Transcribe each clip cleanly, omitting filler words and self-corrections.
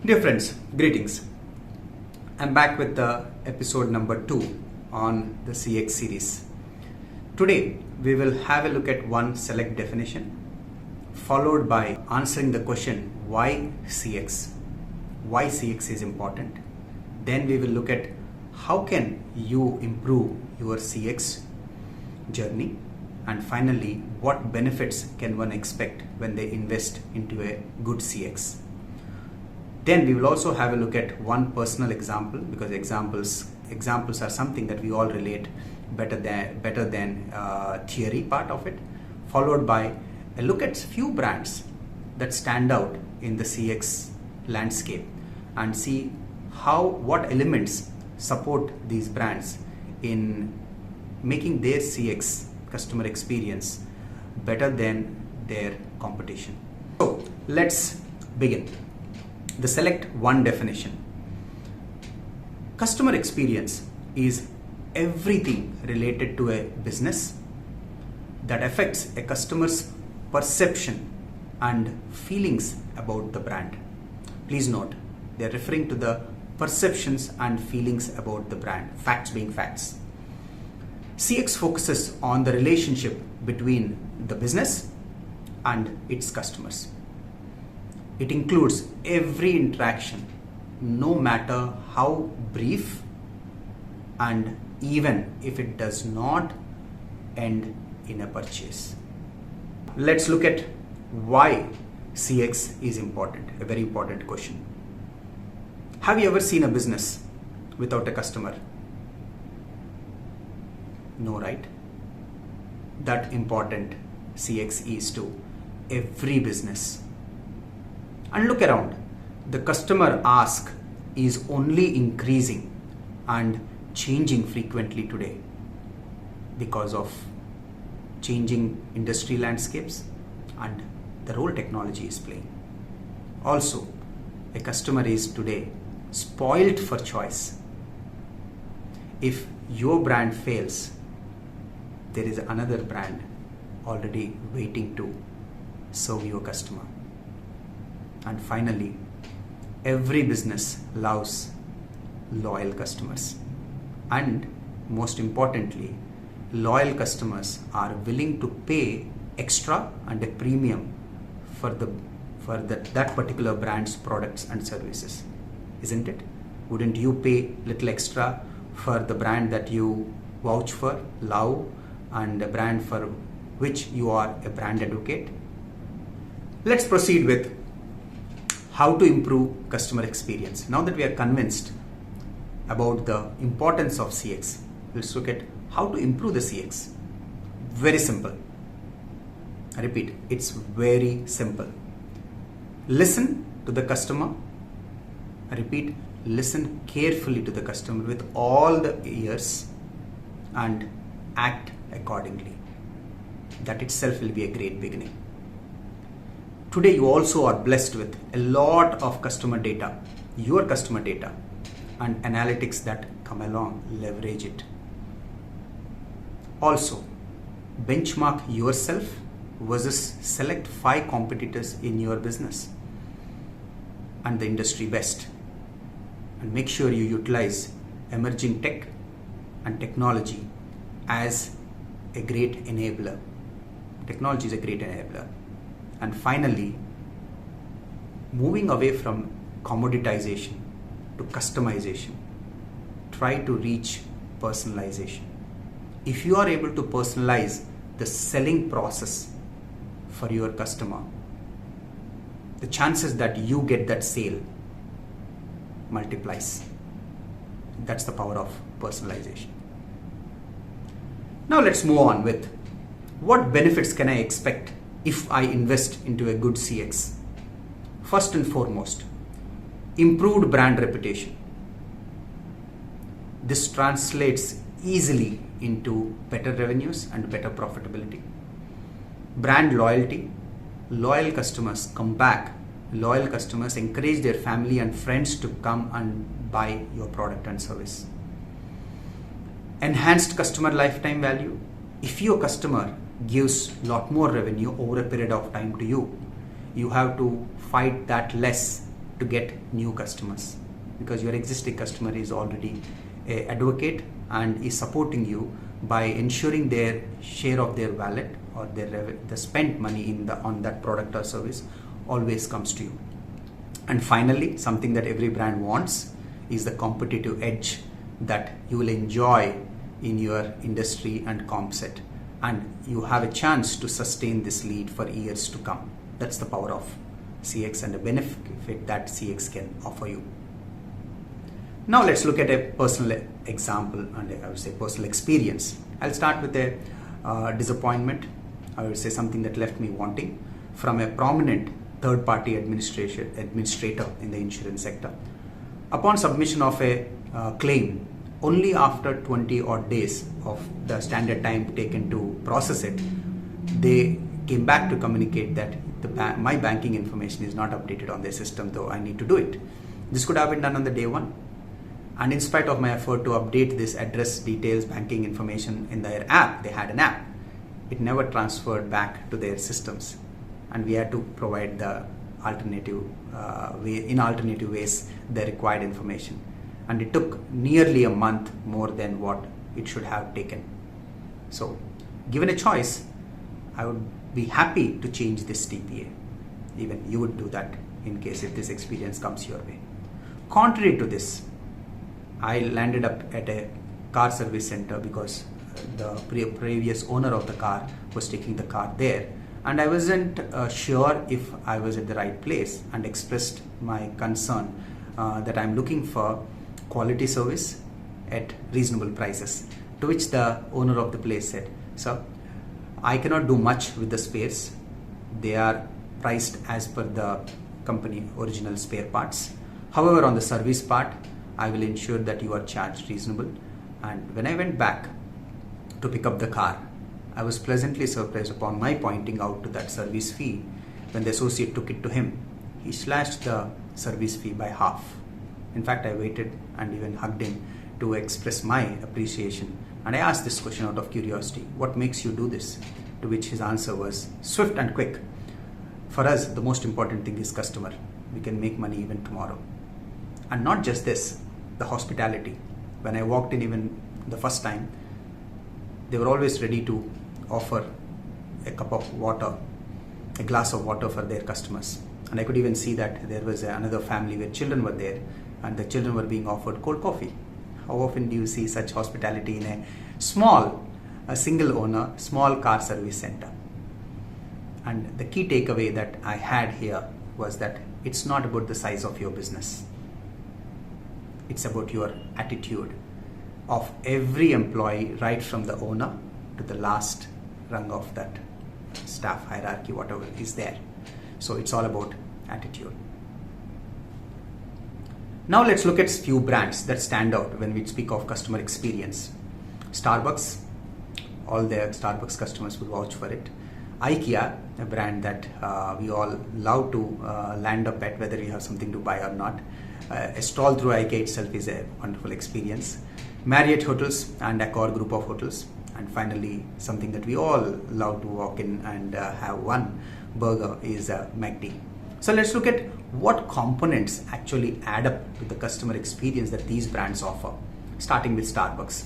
Dear friends, greetings. I'm back with the episode number 2 on the CX series. Today, we will have a look at one select definition, followed by answering the question, why CX? Why CX is important? Then we will look at how can you improve your CX journey? And finally, what benefits can one expect when they invest into a good CX? Then we will also have a look at one personal example, because examples are something that we all relate better than theory part of it, followed by a look at few brands that stand out in the CX landscape and see what elements support these brands in making their CX customer experience better than their competition. So let's begin. The select one definition. Customer experience is everything related to a business that affects a customer's perception and feelings about the brand. Please note, they are referring to the perceptions and feelings about the brand, facts being facts. CX focuses on the relationship between the business and its customers. It includes every interaction, no matter how brief, and even if it does not end in a purchase. Let's look at why CX is important, a very important question. Have you ever seen a business without a customer? No, right? That important CX is to every business. And look around, the customer ask is only increasing and changing frequently today because of changing industry landscapes and the role technology is playing. Also, a customer is today spoiled for choice. If your brand fails, there is another brand already waiting to serve your customer. And finally, every business loves loyal customers. And most importantly, loyal customers are willing to pay extra and a premium for that particular brand's products and services. Isn't it? Wouldn't you pay little extra for the brand that you vouch for, love, and a brand for which you are a brand advocate? Let's proceed with how to improve customer experience. Now that we are convinced about the importance of CX, let's look at how to improve the CX. Very simple. I repeat, it's very simple. Listen to the customer. I repeat, listen carefully to the customer with all the ears and act accordingly. That itself will be a great beginning. Today you also are blessed with a lot of customer data, your customer data, and analytics that come along, leverage it. Also, benchmark yourself versus select 5 competitors in your business and the industry best. And make sure you utilize emerging tech and technology as a great enabler. Technology is a great enabler. And finally, moving away from commoditization to customization, try to reach personalization. If you are able to personalize the selling process for your customer, the chances that you get that sale multiplies. That's the power of personalization. Now let's move on with what benefits can I expect if I invest into a good CX. First and foremost, improved brand reputation. This translates easily into better revenues and better profitability. Brand loyalty. Loyal customers come back. Loyal customers encourage their family and friends to come and buy your product and service. Enhanced customer lifetime value. If your customer gives a lot more revenue over a period of time to you, you have to fight that less to get new customers, because your existing customer is already an advocate and is supporting you by ensuring their share of their wallet or the spent money on that product or service always comes to you. And finally, something that every brand wants is the competitive edge that you will enjoy in your industry and comp set, and you have a chance to sustain this lead for years to come. That's the power of CX and the benefit that CX can offer you. Now let's look at a personal example and I would say personal experience. I'll start with a disappointment. I would say something that left me wanting from a prominent third-party administrator in the insurance sector. Upon submission of a claim, only after 20 odd days of the standard time taken to process it, they came back to communicate that my banking information is not updated on their system, though I need to do it. This could have been done on the day one. And in spite of my effort to update this address details, banking information in their app, they had an app, it never transferred back to their systems. And we had to provide the alternative ways the required information. And it took nearly a month more than what it should have taken. So, given a choice, I would be happy to change this TPA. Even you would do that in case if this experience comes your way. Contrary to this, I landed up at a car service center because the previous owner of the car was taking the car there, and I wasn't sure if I was at the right place, and expressed my concern that I'm looking for quality service at reasonable prices, to which the owner of the place said, "Sir, I cannot do much with the spares. They are priced as per the company original spare parts. However, on the service part, I will ensure that you are charged reasonable." And when I went back to pick up the car, I was pleasantly surprised upon my pointing out to that service fee. When the associate took it to him, he slashed the service fee by half. In fact, I waited and even hugged him to express my appreciation. And I asked this question out of curiosity, "What makes you do this?" To which his answer was swift and quick. "For us, the most important thing is customer. We can make money even tomorrow." And not just this, the hospitality. When I walked in even the first time, they were always ready to offer a cup of water, a glass of water for their customers. And I could even see that there was another family where children were there, and the children were being offered cold coffee. How often do you see such hospitality in a single owner, small car service center? And the key takeaway that I had here was that it's not about the size of your business. It's about your attitude of every employee, right from the owner to the last rung of that staff hierarchy, whatever is there. So it's all about attitude. Now let's look at few brands that stand out when we speak of customer experience. Starbucks, all their Starbucks customers will vouch for it. IKEA, a brand that we all love to land up at, whether you have something to buy or not. A stroll through IKEA itself is a wonderful experience. Marriott Hotels and Accor group of hotels. And finally, something that we all love to walk in and have one burger is McD. So let's look at what components actually add up to the customer experience that these brands offer. Starting with Starbucks.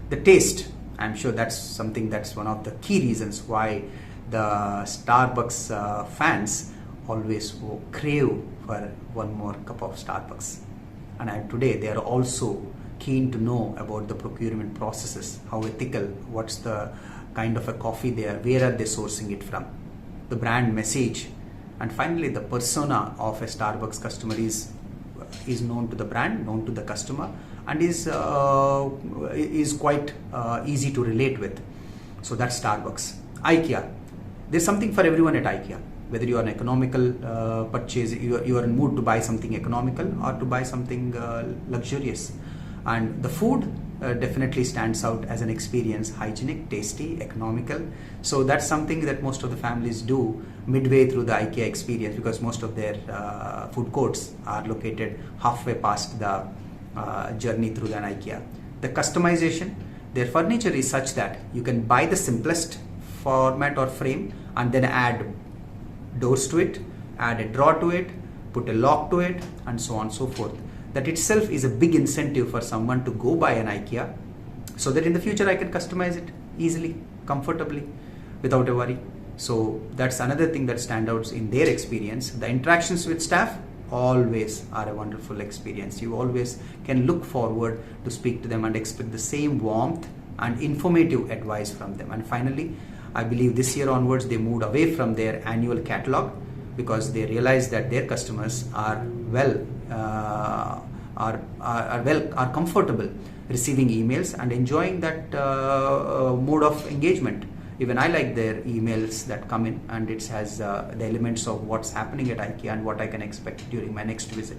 The taste, I'm sure that's something that's one of the key reasons why the Starbucks fans always crave for one more cup of Starbucks. And today they are also keen to know about the procurement processes, how ethical, what's the kind of a coffee they are, where are they sourcing it from, the brand message, and finally the persona of a Starbucks customer is known to the brand, known to the customer, and is quite easy to relate with. So that's Starbucks. IKEA. There's something for everyone at IKEA. Whether you are an economical purchase, you are in mood to buy something economical or to buy something luxurious. And the food definitely stands out as an experience, hygienic, tasty, economical. So that's something that most of the families do midway through the IKEA experience, because most of their food courts are located halfway past the journey through an IKEA. The customization, Their furniture is such that you can buy the simplest format or frame and then add doors to it, add a drawer to it, put a lock to it, and so on and so forth. That itself is a big incentive for someone to go buy an IKEA, so that in the future I can customize it easily, comfortably, without a worry. So that's another thing that stands out in their experience. The interactions with staff always are a wonderful experience. You always can look forward to speak to them and expect the same warmth and informative advice from them. And finally, I believe this year onwards they moved away from their annual catalog, because they realized that their customers are comfortable receiving emails and enjoying that mode of engagement. Even I like their emails that come in, and it has the elements of what's happening at IKEA and what I can expect during my next visit,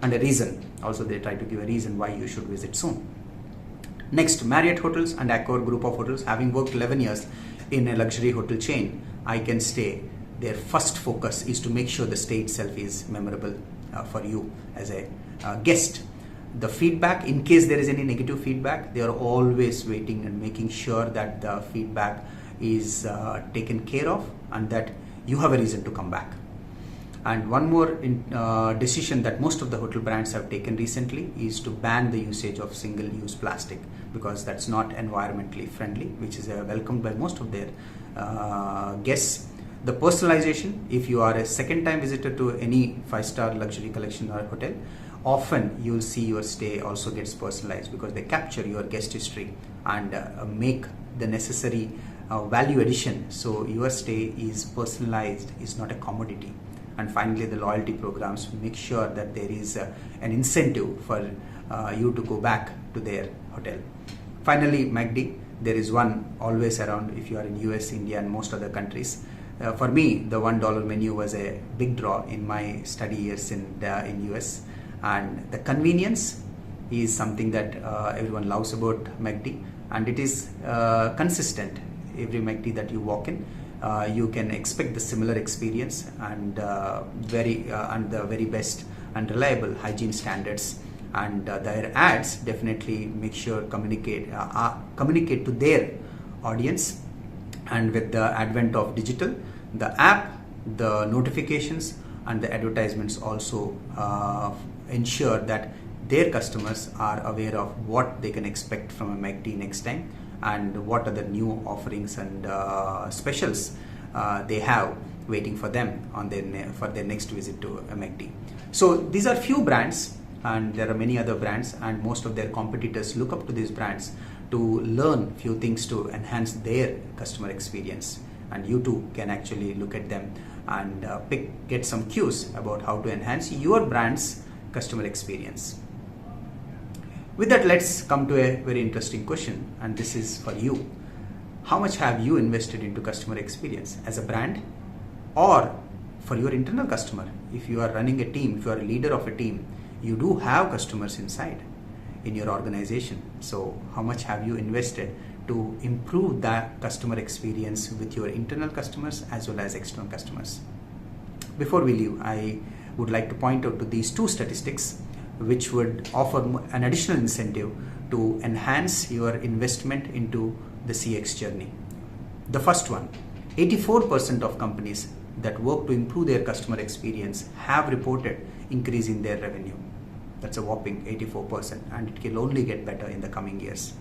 and a reason. Also, they try to give a reason why you should visit soon. Next, Marriott Hotels and Accor Group of Hotels. Having worked 11 years in a luxury hotel chain, I can say their first focus is to make sure the stay itself is memorable for you as a guest. The feedback, in case there is any negative feedback, they are always waiting and making sure that the feedback is taken care of and that you have a reason to come back. And one more decision that most of the hotel brands have taken recently is to ban the usage of single-use plastic, because that's not environmentally friendly, which is welcomed by most of their guests. The personalization, if you are a second-time visitor to any 5-star luxury collection or hotel, often you'll see your stay also gets personalized, because they capture your guest history and make the necessary value addition, so your stay is personalized, is not a commodity. And finally, the loyalty programs make sure that there is an incentive for you to go back to their hotel. Finally, MACD, there is one always around if you are in US, India and most other countries. For me, the $1 menu was a big draw in my study years in US, and the convenience is something that everyone loves about MACD, and it is consistent. Every MACD that you walk in, you can expect the similar experience and the very best and reliable hygiene standards. And their ads definitely make sure communicate to their audience. And with the advent of digital, the app, the notifications and the advertisements also ensure that their customers are aware of what they can expect from a MACD next time, and what are the new offerings and specials they have waiting for them on for their next visit to a MACD. So these are few brands, and there are many other brands, and most of their competitors look up to these brands to learn few things to enhance their customer experience. And you too can actually look at them and get some cues about how to enhance your brand's customer experience. With that, let's come to a very interesting question, and this is for you. How much have you invested into customer experience as a brand or for your internal customer? If you are running a team, if you are a leader of a team, you do have customers inside in your organization. So how much have you invested to improve that customer experience with your internal customers as well as external customers? Before we leave, I would like to point out to these two statistics which would offer an additional incentive to enhance your investment into the CX journey. The first one, 84% of companies that work to improve their customer experience have reported increase in their revenue. That's a whopping 84%, and it will only get better in the coming years.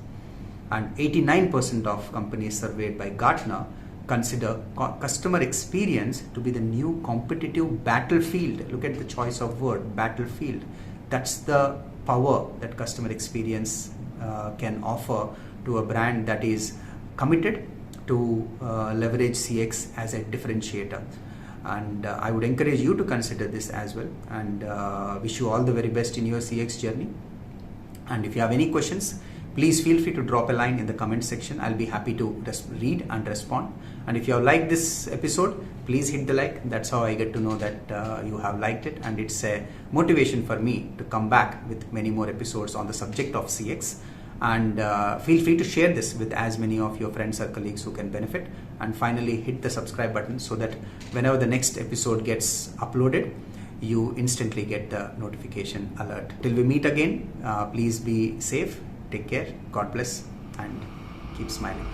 And 89% of companies surveyed by Gartner consider customer experience to be the new competitive battlefield. Look at the choice of word, battlefield. That's the power that customer experience can offer to a brand that is committed to leverage CX as a differentiator. And I would encourage you to consider this as well, and wish you all the very best in your CX journey. And if you have any questions, please feel free to drop a line in the comment section. I'll be happy to read and respond. And if you have liked this episode, please hit the like. That's how I get to know that you have liked it, and it's a motivation for me to come back with many more episodes on the subject of CX. And feel free to share this with as many of your friends or colleagues who can benefit. And finally, hit the subscribe button so that whenever the next episode gets uploaded, you instantly get the notification alert. Till we meet again, please be safe. Take care. God bless. and keep smiling.